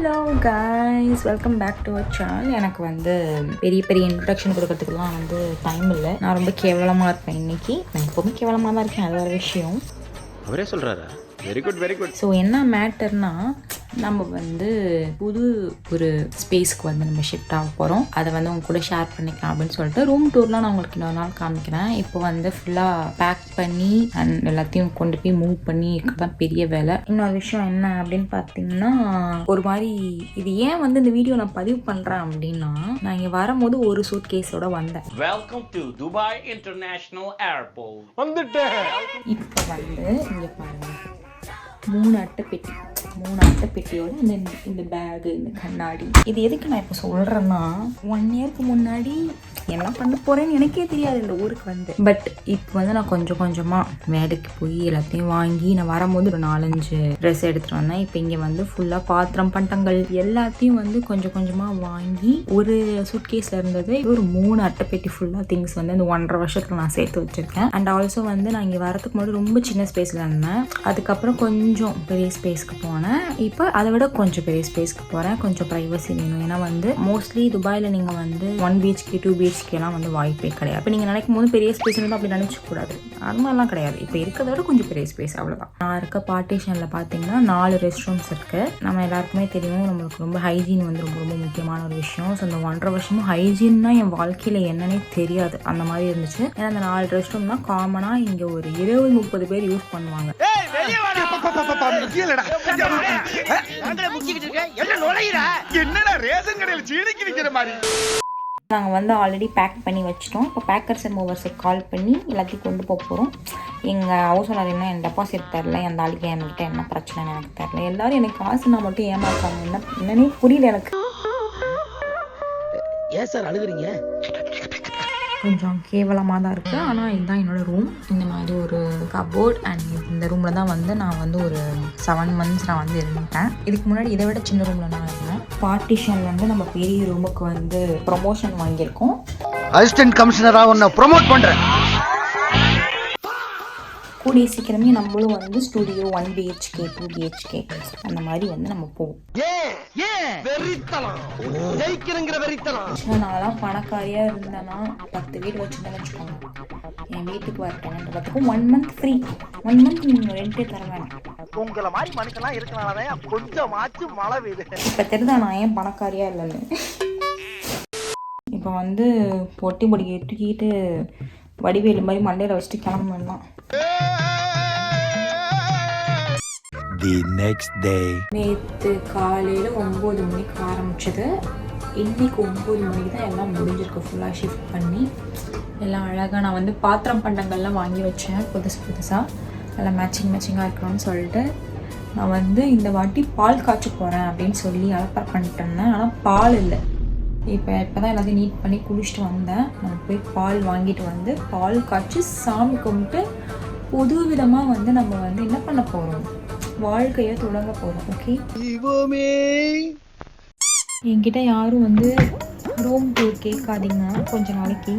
Hello guys, welcome back to our channel. எனக்கு வந்து பெரிய பெரிய இன்ட்ரடக்ஷன் கொடுக்கறதுக்குலாம் வந்து டைம் இல்லை. நான் ரொம்ப கேவலமாக இருப்பேன் இன்னைக்கு. நான் எப்போவுமே கேவலமாக தான் இருக்கேன், அது ஒரு விஷயம். அவரே சொல்கிறாரா? Very good very good. So என்ன மேட்டர்னா, நம்ம வந்து புது ஒரு ஸ்பேஸ்க்கு வந்து நம்ம ஷிஃப்ட் ஆக போகிறோம். அதை வந்து உங்க கூட ஷேர் பண்ணிக்கலாம் அப்படின்னு சொல்லிட்டு ரூம் டூர்லாம் நான் உங்களுக்கு இன்னொரு நாள் காமிக்கிறேன். இப்போ வந்து ஃபுல்லாக பேக் பண்ணி அண்ட் எல்லாத்தையும் கொண்டு போய் மூவ் பண்ணி தான் பெரிய வேலை. இன்னொரு விஷயம் என்ன அப்படின்னு பார்த்தீங்கன்னா, ஒரு மாதிரி இது ஏன் வந்து இந்த வீடியோ நான் பதிவு பண்ணுறேன் அப்படின்னா, நான் இங்கே வரும்போது ஒரு சூட் கேஸோட வந்தேன். Welcome to Dubai international airport. வந்துட்டேன். இப்போ வந்து இங்கே பாருங்க, 3 அட்டைப்பெட்டியோட இந்த பேகு, இந்த கண்ணாடி. இது எதுக்கு நான் இப்போ சொல்கிறேன்னா, 1 இயருக்கு முன்னாடி என்ன பண்ண போகிறேன்னு எனக்கே தெரியாது இந்த ஊருக்கு வந்து. பட் இப்போ வந்து நான் கொஞ்சம் கொஞ்சமாக வேலைக்கு போய் எல்லாத்தையும் வாங்கி நான் வரும்போது ஒரு 4-5 ட்ரெஸ் எடுத்துகிட்டு வந்தேன். இப்போ இங்கே வந்து ஃபுல்லாக பாத்திரம் பண்டங்கள் எல்லாத்தையும் வந்து கொஞ்சம் கொஞ்சமாக வாங்கி ஒரு சூட்கேஸில் இருந்தது ஒரு 3 அட்டைப்பெட்டி ஃபுல்லாக திங்ஸ் வந்து இந்த 1.5 வருஷத்தில் நான் சேர்த்து வச்சுருக்கேன். அண்ட் ஆல்சோ வந்து நான் இங்கே வரதுக்கு முன்னாடி ரொம்ப சின்ன ஸ்பேஸில் இருந்தேன். அதுக்கப்புறம் கொஞ்சம் பெரிய ஸ்பேஸ்க்கு போனேன். இப்போ அதை விட கொஞ்சம் பெரிய ஸ்பேஸ்க்கு போகிறேன். கொஞ்சம் ப்ரைவசி வேணும். ஏன்னா வந்து மோஸ்ட்லி துபாயில் நீங்கள் வந்து 1 BHK 2 BHKலாம் வந்து வாய்ப்பே கிடையாது. இப்போ நீங்கள் நினைக்கும் போது பெரிய ஸ்பேஸ் இருந்தால் அப்படி நினச்சிக்கூடாது, அது மாதிரிலாம் கிடையாது. இப்போ இருக்கிறத விட கொஞ்சம் பெரிய ஸ்பேஸ், அவ்வளோதான். நான் இருக்க பார்ட்டிஷனில் பார்த்தீங்கன்னா 4 ரெஸ்ட் ரூம்ஸ் இருக்குது. நம்ம எல்லாருக்குமே தெரியும், நம்மளுக்கு ரொம்ப ஹைஜீன் வந்து ரொம்ப ரொம்ப முக்கியமான ஒரு விஷயம். ஸோ இந்த 1.5 வருஷமும் ஹைஜீன்னா என் வாழ்க்கையில் என்னன்னே தெரியாது, அந்த மாதிரி இருந்துச்சு. ஏன்னா அந்த 4 ரெஸ்ட் ரூம்னா காமனாக இங்கே ஒரு 20-30 பேர் யூஸ் பண்ணுவாங்க. நாங்கள் வந்து ஆல்ரெடி பேக் பண்ணி வச்சிட்டோம். இப்போ பேக்கர்ஸ் அண்ட் மூவர்ஸுக்கு கால் பண்ணி எல்லாத்தையும் கொண்டு போக போகிறோம். எங்கள் ஹவுஸ் ஓனர் என்ன என் டெபாசிட் தரல, அந்த ஆளுக்கு என்கிட்ட என்ன பிரச்சனைன்னு எனக்கு தெரில. எல்லோரும் எனக்கு காசு நான் மட்டும் ஏமாத்தாங்க, என்னன்னே புரியல எனக்கு. ஏன் சார் அழுகுறீங்க? கொஞ்சம் கேவலமாக தான் இருக்குது. ஆனால் இதுதான் என்னோடய ரூம். இந்த மாதிரி ஒரு கபோர்ட் அண்ட் இந்த ரூமில் தான் வந்து நான் வந்து ஒரு 7 months நான் வந்து இருந்துட்டேன். இதுக்கு முன்னாடி இதை விட சின்ன ரூமில் நான் இருந்தேன். பார்ட்டிஷன் வந்து நம்ம பெரிய ரூமுக்கு வந்து ப்ரொமோஷன் வாங்கியிருக்கோம். அசிஸ்டன்ட் கமிஷனராக உன்னை ப்ரொமோட் பண்ணுறேன். கூடிய சீக்கிரமே நம்மளும் வந்து ஸ்டுடியோ 1 BHK 2 BHK அந்த மாதிரி வந்து நம்ம போவோம். நான்லாம் பணக்காரியாக இருந்தேன்னா 10 வீடு வச்சுருந்தேன்னு வச்சுக்கோங்க. என் வீட்டுக்கு வர டெனன்ட்டுக்கும் 1 month ஃப்ரீ. 1 month நீங்கள் ரெண்டே தர வேணாம். உங்களை மாதிரி மனுஷன்லாம் இருக்கனாலதான் கொஞ்சமாச்சும் மழை பெய்யுது. இப்போ தெரியுதா நான் ஏன் பணக்காரியாக இல்லைன்னு. இப்போ வந்து பொட்டி பொடிக்க தூக்கிட்டு வடிவேலு மாதிரி மண்டையில் வச்சுட்டு கிளம்புனா. நேற்று காலையில் 9 மணிக்கு ஆரம்பிச்சது. இன்னைக்கு 9 மணிக்கு தான் எல்லாம் முடிஞ்சிருக்கு. ஃபுல்லாக ஷிஃப்ட் பண்ணி எல்லாம் அழகாக நான் வந்து பாத்திரம் பண்டங்கள்லாம் வாங்கி வச்சேன் புதுசாக. எல்லாம் மேட்சிங்காக இருக்கணும்னு சொல்லிட்டு நான் வந்து இந்த வாட்டி பால் காய்ச்ச போகிறேன் அப்படின்னு சொல்லி அலப்பறை பண்ணிட்டு இருந்தேன். ஆனால் பால் இல்லை. இப்போ தான் எல்லாத்தையும் நீட் பண்ணி குளிச்சுட்டு வந்தேன். நான் போய் பால் வாங்கிட்டு வந்து பால் காய்ச்சி சாமி கும்பிட்டு புது விதமாக வந்து நம்ம வந்து என்ன பண்ண போகிறோம், வாழ்க்கையை தொடங்க போகிறோம். ஓகே, என்கிட்ட யாரும் வந்து ரூம் டூர் கேட்காதீங்க. கொஞ்ச நாளைக்கு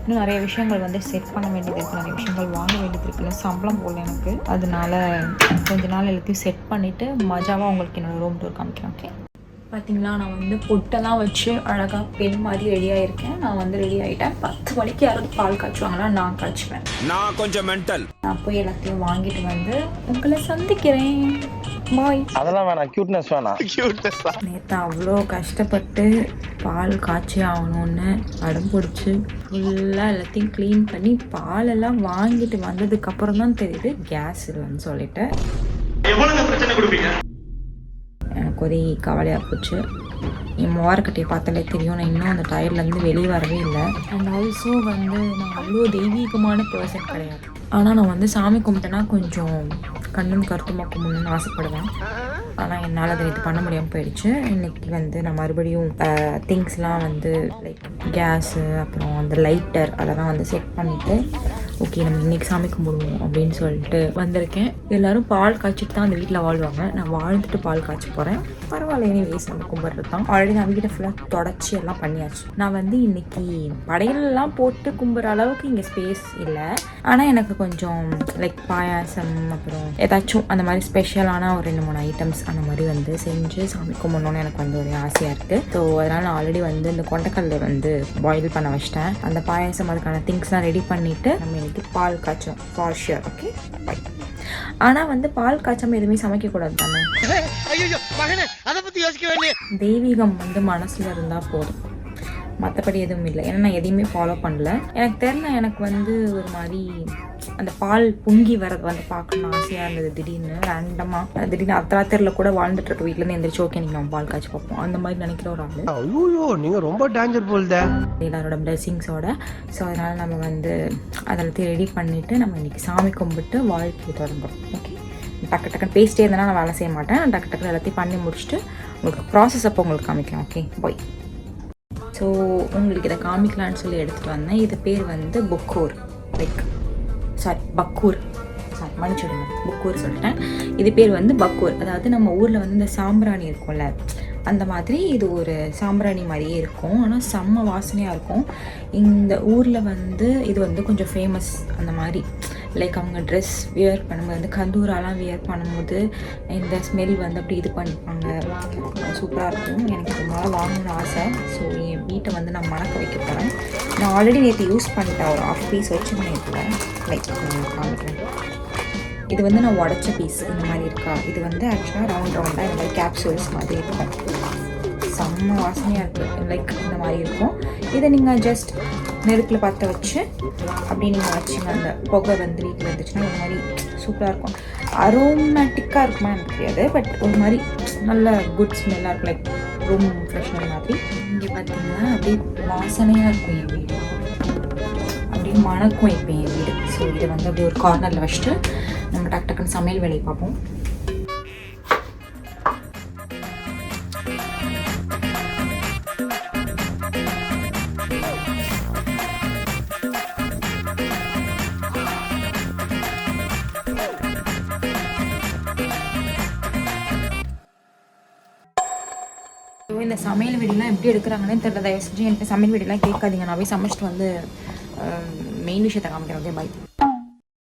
இன்னும் நிறைய விஷயங்கள் வந்து செட் பண்ண வேண்டியது இருக்குது, நிறைய விஷயங்கள் வாங்க வேண்டியது இருக்குன்னு சம்பளம் போடல எனக்கு. அதனால கொஞ்ச நாள் எல்லாத்தையும் செட் பண்ணிவிட்டு மஜாவாக உங்களுக்கு என்னோடய ரூம் டூர் காமிக்கிறேன். ஓகே, பார்த்தீங்களா, நான் வந்து பொட்டெல்லாம் வச்சு அழகாக பெண் மாதிரி ரெடியாக இருக்கேன். நான் வந்து ரெடி ஆகிட்டேன். 10 மணிக்கு யாராவது பால் காய்ச்சுவாங்களா, நான் காய்ச்சுவேன். நான் கொஞ்சம் மென்டல். நான் போய் எல்லாத்தையும் வாங்கிட்டு வந்து உங்களை சந்திக்கிறேன். பாய். அதெல்லாம் வேணாம், கியூட்னஸ் வேணாம். நேற்று அவ்வளோ கஷ்டப்பட்டு பால் காய்ச்சி ஆகணும்னு அடம் பிடிச்சி ஃபுல்லாக எல்லாத்தையும் க்ளீன் பண்ணி பாலெல்லாம் வாங்கிட்டு வந்ததுக்கப்புறம் தான் தெரியுது கேஸ் இல்லைன்னு சொல்லிட்டு. எனக்கு ஒரே கவலையாக போச்சு. என் மோரக்கட்டையை பார்த்தாலே தெரியும், நான் இன்னும் அந்த டயர்லேருந்து வெளியே வரவே இல்லை. அண்ட் ஆல்சோ வந்து நான் அவ்வளோ தெய்வீகமான பர்சன் கிடையாது. ஆனால் நான் வந்து சாமி கும்பிட்டேன்னா கொஞ்சம் கண்ணும் கருத்துமாக கும்பிடணும்னு ஆசைப்படுவேன். ஆனால் என்னால் அதை இது பண்ண முடியாமல் போயிடுச்சு. இன்றைக்கி வந்து நான் மறுபடியும் திங்ஸ்லாம் வந்து லைக் கேஸு, அப்புறம் அந்த லைட்டர் அதெல்லாம் வந்து செட் பண்ணிவிட்டு ஓகே நம்ம இன்றைக்கி சாமி கும்பிடுவோம் அப்படின்னு சொல்லிட்டு வந்திருக்கேன். எல்லோரும் பால் காய்ச்சிட்டு தான் அந்த வீட்டில் வாழ்வாங்க. நான் வாழ்ந்துட்டு பால் காய்ச்சி போகிறேன். பரவாயில்ல, எனிவேஸ் நம்ம கும்பிட்றது தான். ஆல்ரெடி நான் வீட்டை ஃபுல்லாக தொடச்சி எல்லாம் பண்ணியாச்சு. நான் வந்து இன்றைக்கி படையலெல்லாம் போட்டு கும்பிட்ற அளவுக்கு இங்கே ஸ்பேஸ் இல்லை. ஆனால் எனக்கு கொஞ்சம் லைக் பாயாசம் அப்புறம் ஏதாச்சும் அந்த மாதிரி ஸ்பெஷலான ஒரு 2-3 ஐட்டம்ஸ் அந்த மாதிரி வந்து செஞ்சு சாமி கும்பிடணுன்னு எனக்கு வந்து ஒரு ஆசையாக இருக்குது. ஸோ அதனால் நான் ஆல்ரெடி வந்து இந்த கொண்டைக்கல்லை வந்து பாயில் பண்ண வச்சிட்டேன். அந்த பாயாசம் அதுக்கான திங்ஸ்லாம் ரெடி பண்ணிவிட்டு நம்ம இன்னைக்கு பால் காய்ச்சோம் ஃபார் ஷியர். Okay bye. ஆனால் வந்து பால் காய்ச்சாமல் எதுவுமே சமைக்கக்கூடாது தானே. தெய்வீகம் வந்து மனசில் இருந்தால் போதும், மற்றபடி எதுவும் இல்லை. ஏன்னா நான் எதையுமே ஃபாலோ பண்ணல. எனக்கு தெரியல, எனக்கு வந்து ஒரு மாதிரி அந்த பால் பொங்கி வரது வந்து பார்க்கணும்னு ஆசையாக இருந்தது. திடீர்னு ரேண்டமாக திடீர்னு அர்த்தராத்திரியில் கூட வாழ்ந்துட்டு இருக்க வீட்டிலேருந்து எந்திரிச்சு ஓகே நீங்கள் நம்ம பால் காய்ச்சி பார்ப்போம் அந்த மாதிரி நினைக்கிற ஒரு ஆள். ஐயோ நீங்கள் ரொம்ப டேஞ்சர் போல்த எல்லாரோட பிளெஸிங்ஸோட. ஸோ அதனால் நம்ம வந்து அதெல்லாத்தையும் ரெடி பண்ணிவிட்டு நம்ம இன்றைக்கி சாமி கும்பிட்டு வாழ்க்கையை தொடங்குறோம். ஓகே, டக்கு டக்குன்னு பேசிட்டே இருந்தேன்னா நான் வேலை செய்ய மாட்டேன். டக்கு டக்குன்னு எல்லாத்தையும் பண்ணி முடிச்சுட்டு உங்களுக்கு ப்ராசஸ் அப்போ உங்களுக்கு காமிக்கிறேன். Okay bye. ஸோ உங்களுக்கு இதை காமிக்கலான்னு சொல்லி எடுத்துகிட்டு வந்தேன். இது பேர் வந்து புக்கூர், லைக் பக்கூர், மன்னிச்சுடுங்க, புக்கூர் சொல்லிட்டேன். இது பேர் வந்து பக்கூர். அதாவது நம்ம ஊரில் வந்து இந்த சாம்பிராணி இருக்கும்ல, அந்த மாதிரி இது ஒரு சாம்பிராணி மாதிரியே இருக்கும். ஆனால் செம்ம வாசனையாக இருக்கும். இந்த ஊரில் வந்து இது வந்து கொஞ்சம் ஃபேமஸ். அந்த மாதிரி லைக் அவங்க ட்ரெஸ் வியர் பண்ணும்போது வந்து கந்தூராலாம் வியர் பண்ணும்போது இந்த ஸ்மெல் வந்து அப்படி இது பண்ணிப்பாங்க. சூப்பராக இருக்கும். எனக்கு ரொம்ப நாள் வாங்கணும்னு ஆசை. ஸோ என் வீட்டை வந்து நான் மணக்க வைக்க போகிறேன். நான் ஆல்ரெடி நேற்று யூஸ் பண்ணிட்டேன். ஒரு 1/2 பீஸ் வச்சு பண்ணியிருக்கேன். லைக் காமிக்கிறேன். இது வந்து நான் உடச்ச பீஸ் இந்த மாதிரி இருக்கா. இது வந்து ஆக்சுவலாக ரவுண்டாக இந்த மாதிரி கேப்சூல்ஸ் மாதிரி இருக்கும். செம்ம வாசனையாக இருக்குது. லைக் இந்த மாதிரி இருக்கும். இதை நீங்கள் ஜஸ்ட் நெருப்பில் பற்ற வச்சு அப்படி நீங்கள் வச்சுங்க. அந்த புகை வந்து வீட்டில் இருந்துச்சுன்னா ஒரு மாதிரி சூப்பராக இருக்கும். அரோமேட்டிக்காக இருக்குமா எனக்கு தெரியாது, பட் ஒரு மாதிரி நல்ல குட் ஸ்மெல்லாக இருக்கும். லைக் ரூம் ஃப்ரெஷ்னர் மாதிரி. இங்கே பார்த்தீங்கன்னா அப்படியே வாசனையாக இருக்கும் என் வீடு, அப்படியே மணக்கும் இப்போ என் வீடு. ஸோ இதை வந்து அப்படியே ஒரு கார்னரில் வச்சுட்டு நம்ம டக்கு டக்குன்னு சமையல் வேலையை பார்ப்போம். இந்த சமையல் வீடியோலாம் எப்படி எடுக்கிறாங்கன்னு தெரியல. தயவு செஞ்சு எனக்கு சமையல் வீடியோலாம் கேட்காதீங்க. நான் போய் சமைச்சிட்டு வந்து மெயின் விஷயத்தை காமிக்கிறேன். Okay bye.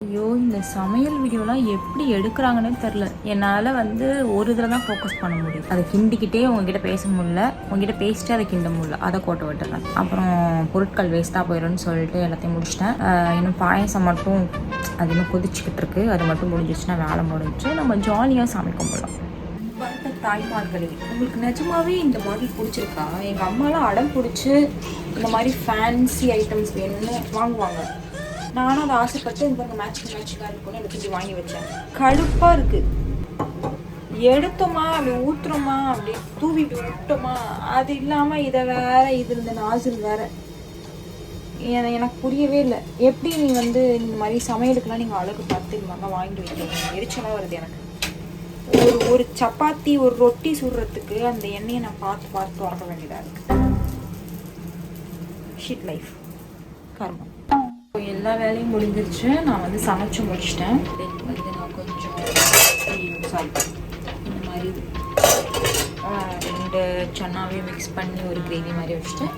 ஐயோ, இந்த சமையல் வீடியோலாம் எப்படி எடுக்கிறாங்கன்னே தெரில. என்னால் வந்து ஒரு இதில் தான் ஃபோக்கஸ் பண்ண முடியும். அதை கிண்டிக்கிட்டே உங்ககிட்ட பேச முடியல, உங்ககிட்ட பேசிட்டு அதை கிண்ட முடியல, அதை கோட்டை விட்டுறேன். அப்புறம் பொருட்கள் வேஸ்ட்டாக போயிடும்னு சொல்லிட்டு எல்லாத்தையும் முடிச்சிட்டேன். இன்னும் பாயசம் மட்டும் அது இன்னும் கொதிச்சுக்கிட்டு இருக்கு. அது மட்டும் முடிஞ்சிச்சுன்னா வேலை முடிஞ்சு நம்ம ஜாலியாக சாமி கும்பிடலாம். தாய்மார்களே, உங்களுக்கு நிஜமாவே இந்த மாடல் பிடிச்சிருக்கா? எங்கள் அம்மாலாம் அடம் பிடிச்சி இந்த மாதிரி ஃபேன்சி ஐட்டம்ஸ் வேணும்னு வாங்குவாங்க. நானும் அதை ஆசைப்பட்டு இந்த மாதிரி மேட்சிங்காக இருக்கும்னு எனக்கு இப்படி வாங்கி வச்சேன். கடுப்பாக இருக்குது. எடுத்தோமா அப்படி ஊற்றுறோமா அப்படி தூவி இப்படி விட்டோமா, அது இல்லாமல் இதை வேற, இது இந்த நாசில் வேற. எனக்கு புரியவே இல்லை. எப்படி நீ வந்து இந்த மாதிரி சமையலுக்குலாம் நீங்கள் அழகு பார்த்து இந்த மாதிரிலாம் வாங்கிட்டு வைக்கிறீங்க? எரிச்சலாக வருது எனக்கு. ஒரு சப்பாத்தி ஒரு ரொட்டி சுடுறதுக்கு அந்த எண்ணெயை நான் பார்த்து திறக்க வேண்டியதாக இருக்குது. ஷிட் லைஃப் கர்மம். எல்லா வேலையும் முடிஞ்சிருச்சு. நான் வந்து சமைச்சு முடிச்சிட்டேன். வந்து நான் கொஞ்சம் இந்த மாதிரி 2 சன்னாவையும் மிக்ஸ் பண்ணி ஒரு கிரேவி மாதிரி வச்சுட்டேன்.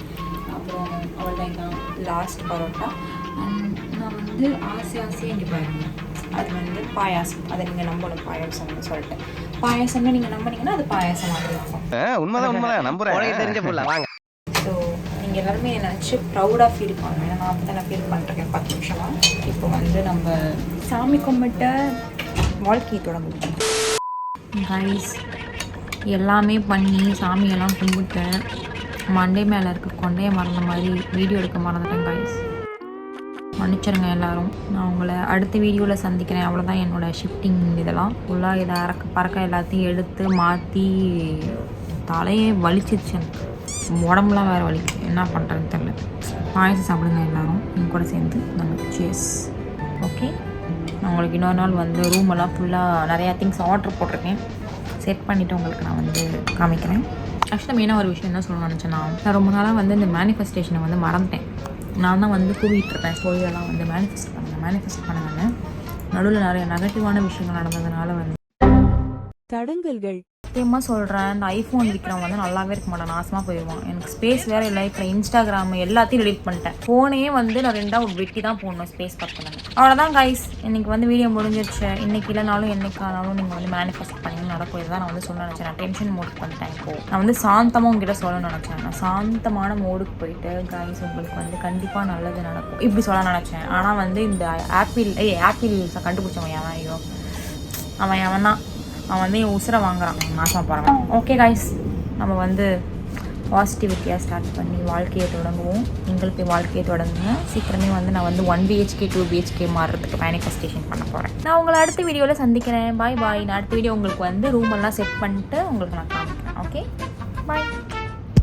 அப்புறம் அவ்வளோதான் லாஸ்ட் பரோட்டா. நான் வந்து ஆசையாக இங்கே பாருங்க, அது வந்து பாயாசம். அதை நீங்கள் நம்பணும் பாயாசம்னு சொல்லிட்டு. பாயாசம்னு நீங்கள் நம்பினீங்கன்னா அது பாயாசம் மாதிரி இருக்கும். உண்மைதான் நம்புறேன். தெரிஞ்ச போல வாங்க. ஸோ நீங்கள் எல்லாருமே நினச்சி ப்ரௌடாக ஃபீல் பண்ணுவேன். ஏன்னா நான் அப்போ தான் நான் ஃபீல் பண்ணிருக்கேன் 10 நிமிஷமாக. இப்போ வந்து நம்ம சாமி கும்பிட்ட வாழ்க்கையை தொடங்குவோம். கைஸ், எல்லாமே பண்ணி சாமியெல்லாம் கும்பிட்டு மண்டே மேலே இருக்க கொண்டையை மறந்த மாதிரி வீடியோ எடுக்க மறந்துட்டேன். கைஸ் மன்னிச்சிருங்க எல்லாரும். நான் உங்களை அடுத்த வீடியோவில் சந்திக்கிறேன். அவ்வளோதான் என்னோடய ஷிஃப்டிங். இதெல்லாம் ஃபுல்லாக இதை பறக்க எல்லாத்தையும் எடுத்து மாற்றி தலையே வலிச்சிருச்சு. எனக்கு உடம்புலாம் வேறு வலிக்கு. என்ன பண்ணுறதுன்னு தெரில. பாயசம் சாப்பிடுங்க எல்லோரும் என் கூட சேர்ந்து. நாங்கள் சேஸ். ஓகே, நான் உங்களுக்கு இன்னொரு நாள் வந்து ரூமெல்லாம் ஃபுல்லாக நிறையா திங்ஸ் ஆர்டர் போட்டிருக்கேன். செட் பண்ணிவிட்டு உங்களுக்கு நான் வந்து காமிக்கிறேன். ஆக்சுவலாக மெயினாக ஒரு விஷயம் என்ன சொல்லணும்னு நினச்சேன்னா, நான் ரொம்ப நாளாக வந்து இந்த மேனிஃபெஸ்டேஷனை வந்து மறந்துட்டேன். நான் தான் வந்து கூவிட்டுருப்பேன். கோயிலெல்லாம் வந்து மேனிஃபெஸ்ட் மேனிஃபெஸ்ட் பண்ணுங்கன்னு. நடுவில் நிறைய நெகட்டிவான விஷயங்கள் நடந்ததுனால வந்து தடங்கல்கள். சத்தியமாக சொல்கிறேன், இந்த ஐஃபோன் விற்கிறவன் வந்து நல்லாவே இருக்க மாட்டான், நாசமாக போயிடுவான். எனக்கு ஸ்பேஸ் வேறு இல்லை. இப்போ இன்ஸ்டாகிராம் எல்லாத்தையும் டெலிட் பண்ணிட்டேன். ஃபோனே வந்து நான் 2 வெட்டி தான் போடணும் ஸ்பேஸ் பத்தலன்னு. அவ்வளோதான் கைஸ், இன்னைக்கு வந்து வீடியோ முடிஞ்சிருச்சு. இன்னைக்கு இல்லைனாலும் என்னைக்கானாலும் நீங்கள் வந்து மேனிஃபெஸ்ட் பண்ணி நடக்கும். இதுதான் நான் வந்து சொல்ல நினச்சேன். நான் டென்ஷன் மோட் பண்ணிட்டேன். இப்போது நான் வந்து சாந்தமாக உங்ககிட்ட சொல்ல நினச்சேன். நான் சாந்தமான மோடுக்கு போயிட்டு கைஸ் உங்களுக்கு வந்து கண்டிப்பாக நல்லது நடக்கும் இப்படி சொல்ல நினச்சேன். ஆனால் வந்து இந்த ஆப்பிள் கண்டுபிடிச்சவன் எவன்? ஐயோ அவன் எவனா? அவன் வந்து என் உசுரை வாங்குறான், நாசமாக போகிறான். ஓகே கைஸ், நம்ம வந்து பாசிட்டிவிட்டியாக ஸ்டார்ட் பண்ணி வாழ்க்கையை தொடங்குவோம். நீங்களுக்கு வாழ்க்கையை தொடங்குங்க. சீக்கிரமே வந்து நான் வந்து 1 BHK 2 BHK மாறுறதுக்கு மேனிஃபெஸ்டேஷன் பண்ண போகிறேன். நான் உங்களை அடுத்த வீடியோவில் சந்திக்கிறேன். பாய் பாய். நான் அடுத்த வீடியோ உங்களுக்கு வந்து ரூம் எல்லாம் செட் பண்ணிட்டு உங்களுக்கு நான் காமிக்கிறேன். Okay bye.